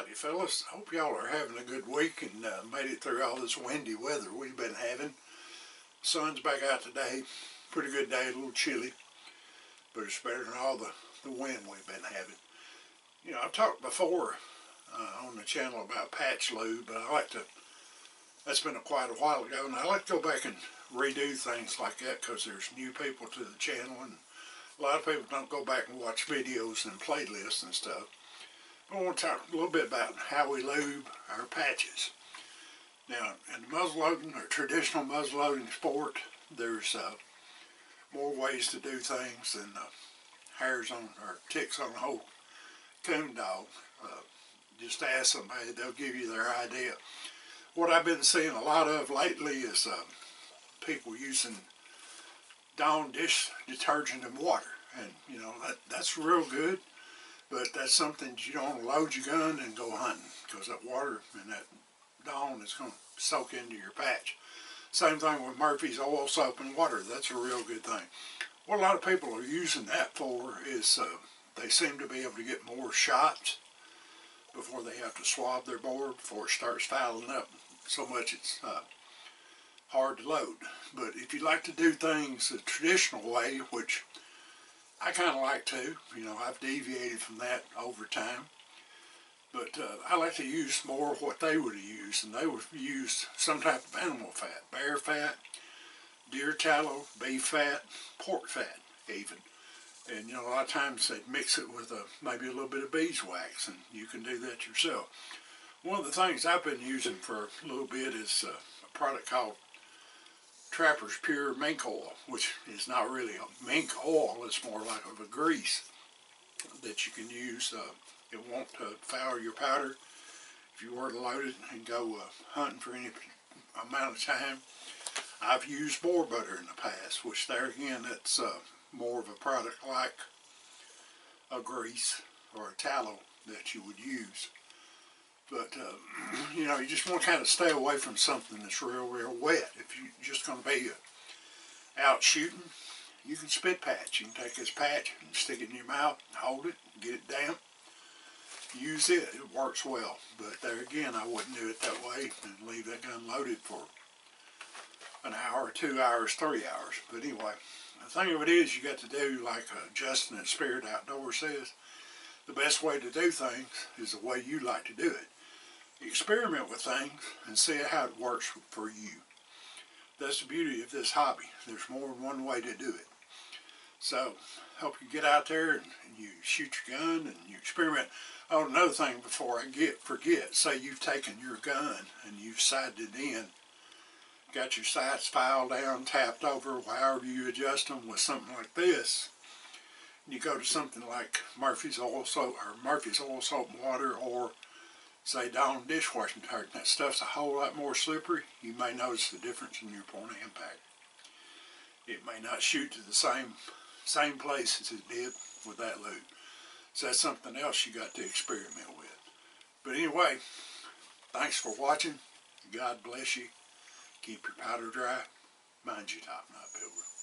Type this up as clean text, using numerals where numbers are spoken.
Howdy fellas, hope y'all are having a good week and made it through all this windy weather we've been having. Sun's back out today, pretty good day, a little chilly, but it's better than all the wind we've been having. You know, I've talked before on the channel about patch lube, but that's been quite a while ago, and I like to go back and redo things like that because there's new people to the channel, and a lot of people don't go back and watch videos and playlists and stuff. I want to talk a little bit about how we lube our patches. Now, in the muzzleloading or traditional muzzleloading sport, there's more ways to do things than hairs on or ticks on a whole coon dog. Just ask somebody, they'll give you their idea. What I've been seeing a lot of lately is people using Dawn dish detergent and water, and you know that's real good. But that's something you don't load your gun and go hunting, because that water and that Dawn is going to soak into your patch. Same thing with Murphy's oil, soap, and water. That's a real good thing. What a lot of people are using that for is they seem to be able to get more shots before they have to swab their board before it starts fouling up so much it's hard to load. But if you like to do things the traditional way, which I kind of like to, you know, I've deviated from that over time, but I like to use more what they would have used, and they would have used some type of animal fat, bear fat, deer tallow, beef fat, pork fat even. And you know, a lot of times they'd mix it with maybe a little bit of beeswax, and you can do that yourself. One of the things I've been using for a little bit is a product called Trapper's Pure Mink Oil, which is not really a mink oil, it's more like of a grease that you can use. It won't foul your powder if you were to load it and go hunting for any amount of time. I've used boar butter in the past, which there again, that's more of a product like a grease or a tallow that you would use. But, you know, you just want to kind of stay away from something that's real wet. If you're just going to be out shooting, you can spit patch. You can take this patch and stick it in your mouth, hold it, get it damp, use it. It works well. But there again, I wouldn't do it that way and leave that gun loaded for an hour, 2 hours, 3 hours. But anyway, the thing of it is, you got to do like Justin at Spirit Outdoors says, the best way to do things is the way you like to do it. Experiment with things and see how it works for you. That's the beauty of this hobby. There's more than one way to do it. So, hope you get out there and you shoot your gun and you experiment. Oh, another thing before I forget, say you've taken your gun and you've sighted it in, got your sights filed down, tapped over, however you adjust them with something like this. You go to something like Murphy's oil soap and water, or say Dawn dishwashing detergent. That stuff's a whole lot more slippery. You may notice the difference in your point of impact. It may not shoot to the same place as it did with that lube. So that's something else you got to experiment with. But anyway, thanks for watching. God bless you. Keep your powder dry. Mind your top knot, Pilgrim.